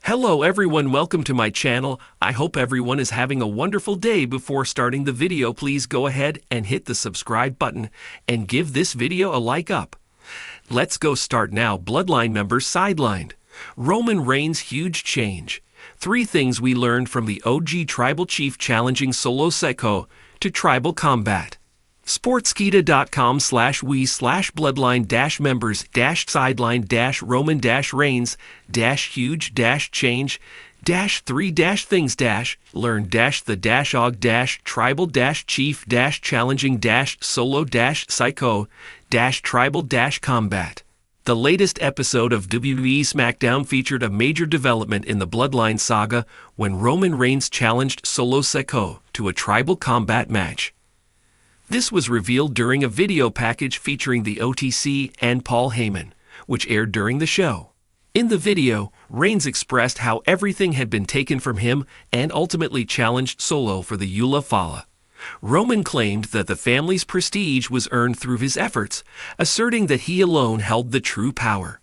Hello everyone, welcome to my channel. I hope everyone is having a wonderful day. Before starting the video, please go ahead and hit the subscribe button and give this video a like up. Let's go start now. Bloodline members sidelined. Roman Reigns' huge change. 3 things we learned from the OG Tribal Chief challenging Solo Sikoa to Tribal Combat. Sportskeeda.com/we/bloodline-members-3-things-learn-3-things-Solo-Tribal-Chief-challenging-Solo-Combat. The latest episode of WWE SmackDown featured a major development in the Bloodline saga when Roman Reigns challenged Solo Sikoa to a tribal combat match. This was revealed during a video package featuring the OTC and Paul Heyman, which aired during the show. In the video, Reigns expressed how everything had been taken from him and ultimately challenged Solo for the Eula Fala. Roman claimed that the family's prestige was earned through his efforts, asserting that he alone held the true power.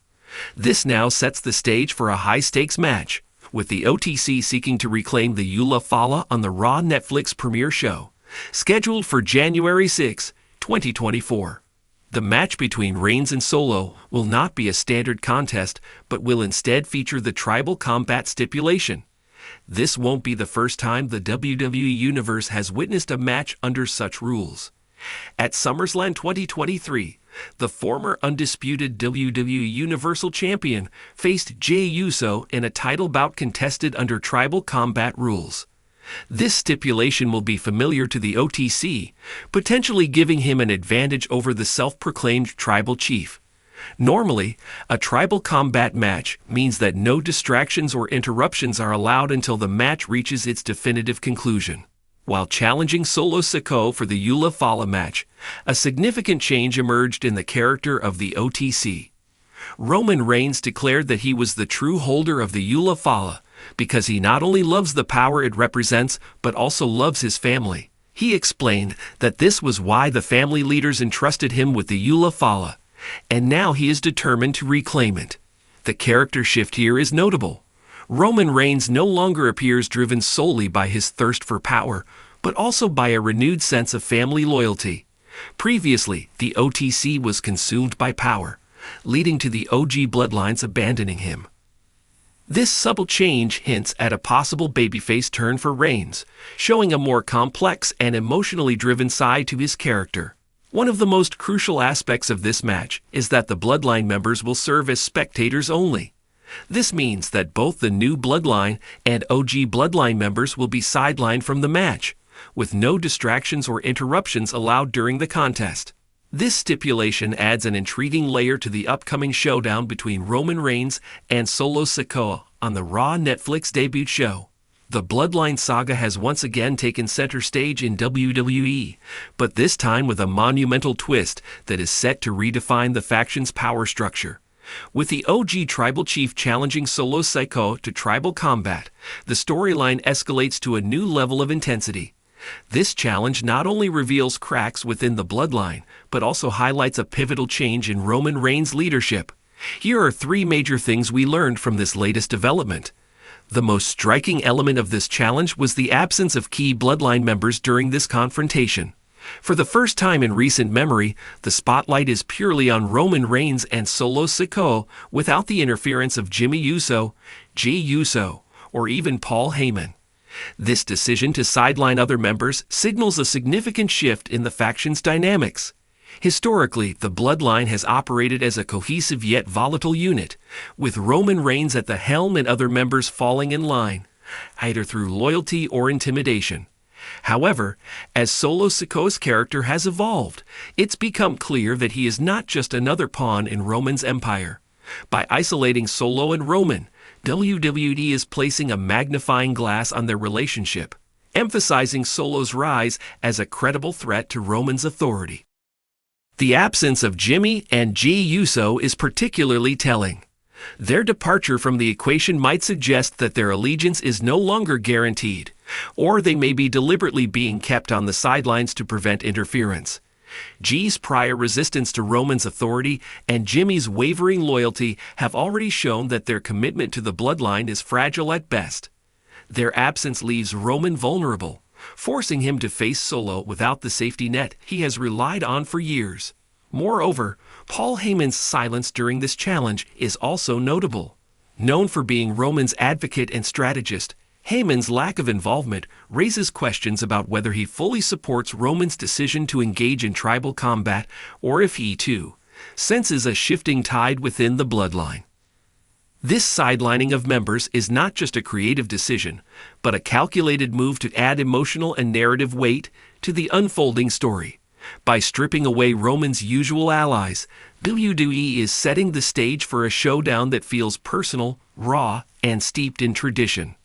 This now sets the stage for a high-stakes match, with the OTC seeking to reclaim the Eula Fala on the Raw Netflix premiere show, scheduled for January 6, 2024. The match between Reigns and Solo will not be a standard contest, but will instead feature the tribal combat stipulation. This won't be the first time the WWE Universe has witnessed a match under such rules. At SummerSlam 2023, the former undisputed WWE Universal Champion faced Jey Uso in a title bout contested under tribal combat rules. This stipulation will be familiar to the OTC, potentially giving him an advantage over the self-proclaimed tribal chief. Normally, a tribal combat match means that no distractions or interruptions are allowed until the match reaches its definitive conclusion. While challenging Solo Sikoa for the Eula Fala match, a significant change emerged in the character of the OTC. Roman Reigns declared that he was the true holder of the Eula Fala, because he not only loves the power it represents, but also loves his family. He explained that this was why the family leaders entrusted him with the Eula Fala, and now he is determined to reclaim it. The character shift here is notable. Roman Reigns no longer appears driven solely by his thirst for power, but also by a renewed sense of family loyalty. Previously, the OTC was consumed by power, leading to the OG bloodlines abandoning him. This subtle change hints at a possible babyface turn for Reigns, showing a more complex and emotionally driven side to his character. One of the most crucial aspects of this match is that the Bloodline members will serve as spectators only. This means that both the new Bloodline and OG Bloodline members will be sidelined from the match, with no distractions or interruptions allowed during the contest. This stipulation adds an intriguing layer to the upcoming showdown between Roman Reigns and Solo Sikoa on the Raw Netflix debut show. The Bloodline saga has once again taken center stage in WWE, but this time with a monumental twist that is set to redefine the faction's power structure. With the OG Tribal Chief challenging Solo Sikoa to tribal combat, the storyline escalates to a new level of intensity. This challenge not only reveals cracks within the Bloodline, but also highlights a pivotal change in Roman Reigns' leadership. Here are 3 major things we learned from this latest development. The most striking element of this challenge was the absence of key Bloodline members during this confrontation. For the first time in recent memory, the spotlight is purely on Roman Reigns and Solo Sikoa without the interference of Jimmy Uso, Jey Uso, or even Paul Heyman. This decision to sideline other members signals a significant shift in the faction's dynamics. Historically, the Bloodline has operated as a cohesive yet volatile unit, with Roman Reigns at the helm and other members falling in line, either through loyalty or intimidation. However, as Solo Sikoa's character has evolved, it's become clear that he is not just another pawn in Roman's empire. By isolating Solo and Roman, WWE is placing a magnifying glass on their relationship, emphasizing Solo's rise as a credible threat to Roman's authority. The absence of Jimmy and Jey Uso is particularly telling. Their departure from the equation might suggest that their allegiance is no longer guaranteed, or they may be deliberately being kept on the sidelines to prevent interference. G's prior resistance to Roman's authority and Jimmy's wavering loyalty have already shown that their commitment to the bloodline is fragile at best. Their absence leaves Roman vulnerable, forcing him to face Solo without the safety net he has relied on for years. Moreover, Paul Heyman's silence during this challenge is also notable. Known for being Roman's advocate and strategist, Heyman's lack of involvement raises questions about whether he fully supports Roman's decision to engage in tribal combat or if he, too, senses a shifting tide within the bloodline. This sidelining of members is not just a creative decision, but a calculated move to add emotional and narrative weight to the unfolding story. By stripping away Roman's usual allies, WWE is setting the stage for a showdown that feels personal, raw, and steeped in tradition.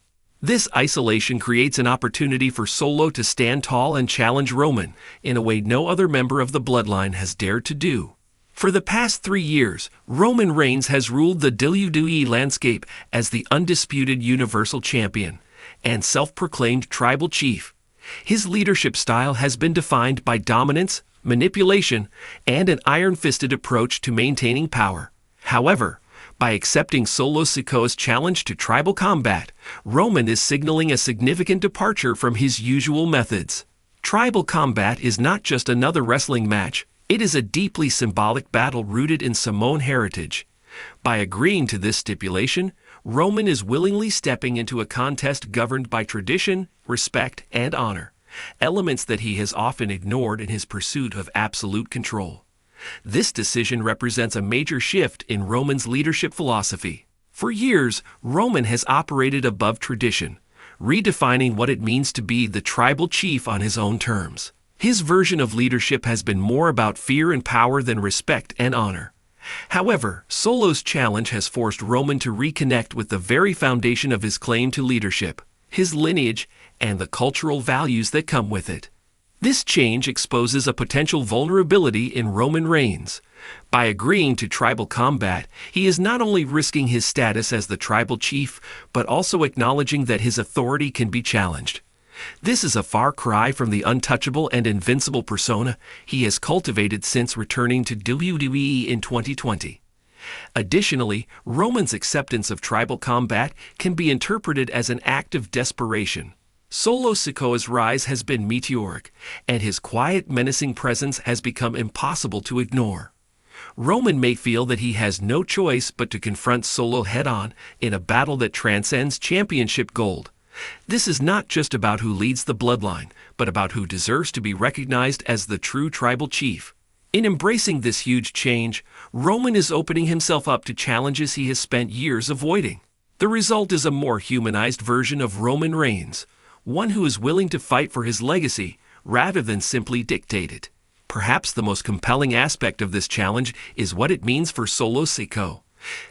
This isolation creates an opportunity for Solo to stand tall and challenge Roman in a way no other member of the bloodline has dared to do. For the past 3 years, Roman Reigns has ruled the WWE landscape as the undisputed Universal Champion and self-proclaimed Tribal Chief. His leadership style has been defined by dominance, manipulation, and an iron-fisted approach to maintaining power. However, by accepting Solo Sikoa's challenge to tribal combat, Roman is signaling a significant departure from his usual methods. Tribal combat is not just another wrestling match, it is a deeply symbolic battle rooted in Samoan heritage. By agreeing to this stipulation, Roman is willingly stepping into a contest governed by tradition, respect, and honor, elements that he has often ignored in his pursuit of absolute control. This decision represents a major shift in Roman's leadership philosophy. For years, Roman has operated above tradition, redefining what it means to be the tribal chief on his own terms. His version of leadership has been more about fear and power than respect and honor. However, Solo's challenge has forced Roman to reconnect with the very foundation of his claim to leadership, his lineage, and the cultural values that come with it. This change exposes a potential vulnerability in Roman Reigns. By agreeing to tribal combat, he is not only risking his status as the tribal chief, but also acknowledging that his authority can be challenged. This is a far cry from the untouchable and invincible persona he has cultivated since returning to WWE in 2020. Additionally, Roman's acceptance of tribal combat can be interpreted as an act of desperation. Solo Sikoa's rise has been meteoric, and his quiet, menacing presence has become impossible to ignore. Roman may feel that he has no choice but to confront Solo head-on in a battle that transcends championship gold. This is not just about who leads the bloodline, but about who deserves to be recognized as the true tribal chief. In embracing this huge change, Roman is opening himself up to challenges he has spent years avoiding. The result is a more humanized version of Roman Reigns, one who is willing to fight for his legacy rather than simply dictate it. Perhaps the most compelling aspect of this challenge is what it means for Solo Sikoa.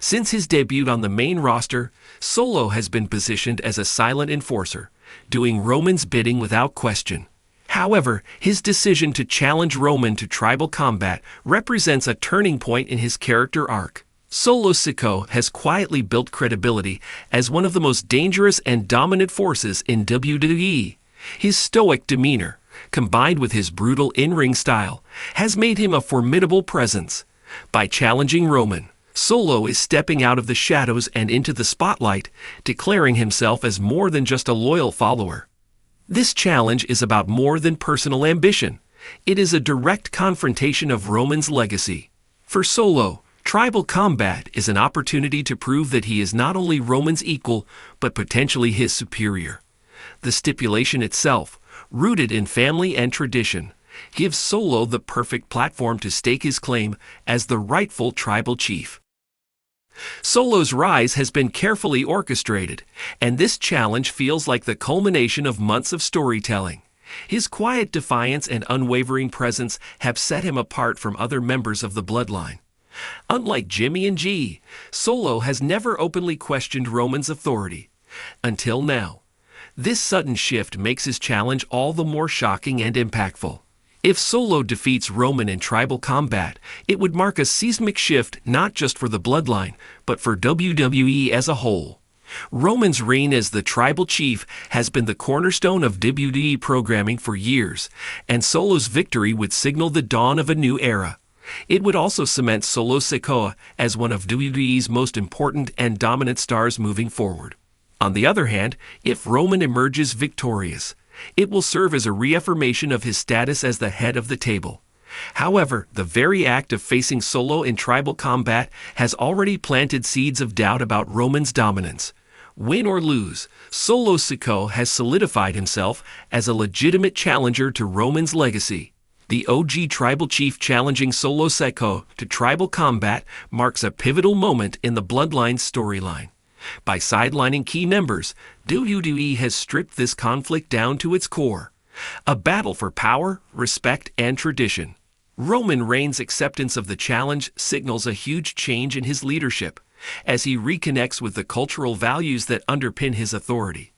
Since his debut on the main roster, Solo has been positioned as a silent enforcer, doing Roman's bidding without question. However, his decision to challenge Roman to tribal combat represents a turning point in his character arc. Solo Sikoa has quietly built credibility as one of the most dangerous and dominant forces in WWE. His stoic demeanor, combined with his brutal in-ring style, has made him a formidable presence. By challenging Roman, Solo is stepping out of the shadows and into the spotlight, declaring himself as more than just a loyal follower. This challenge is about more than personal ambition. It is a direct confrontation of Roman's legacy. For Solo, tribal combat is an opportunity to prove that he is not only Roman's equal, but potentially his superior. The stipulation itself, rooted in family and tradition, gives Solo the perfect platform to stake his claim as the rightful tribal chief. Solo's rise has been carefully orchestrated, and this challenge feels like the culmination of months of storytelling. His quiet defiance and unwavering presence have set him apart from other members of the bloodline. Unlike Jimmy and G, Solo has never openly questioned Roman's authority. Until now. This sudden shift makes his challenge all the more shocking and impactful. If Solo defeats Roman in tribal combat, it would mark a seismic shift not just for the bloodline, but for WWE as a whole. Roman's reign as the tribal chief has been the cornerstone of WWE programming for years, and Solo's victory would signal the dawn of a new era. It would also cement Solo Sikoa as one of WWE's most important and dominant stars moving forward. On the other hand, if Roman emerges victorious, it will serve as a reaffirmation of his status as the head of the table. However, the very act of facing Solo in tribal combat has already planted seeds of doubt about Roman's dominance. Win or lose, Solo Sikoa has solidified himself as a legitimate challenger to Roman's legacy. The OG tribal chief challenging Solo Sikoa to tribal combat marks a pivotal moment in the Bloodline storyline. By sidelining key members, WWE has stripped this conflict down to its core. A battle for power, respect, and tradition. Roman Reigns' acceptance of the challenge signals a huge change in his leadership, as he reconnects with the cultural values that underpin his authority.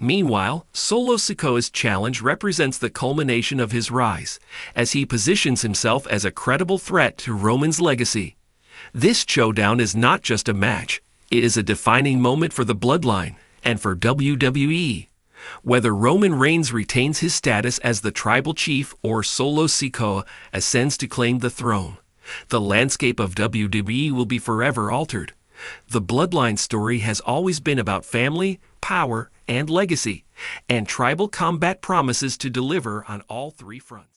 Meanwhile, Solo Sikoa's challenge represents the culmination of his rise, as he positions himself as a credible threat to Roman's legacy. This showdown is not just a match, it is a defining moment for the Bloodline and for WWE. Whether Roman Reigns retains his status as the tribal chief or Solo Sikoa ascends to claim the throne, the landscape of WWE will be forever altered. The Bloodline story has always been about family, power, and legacy, and tribal combat promises to deliver on all three fronts.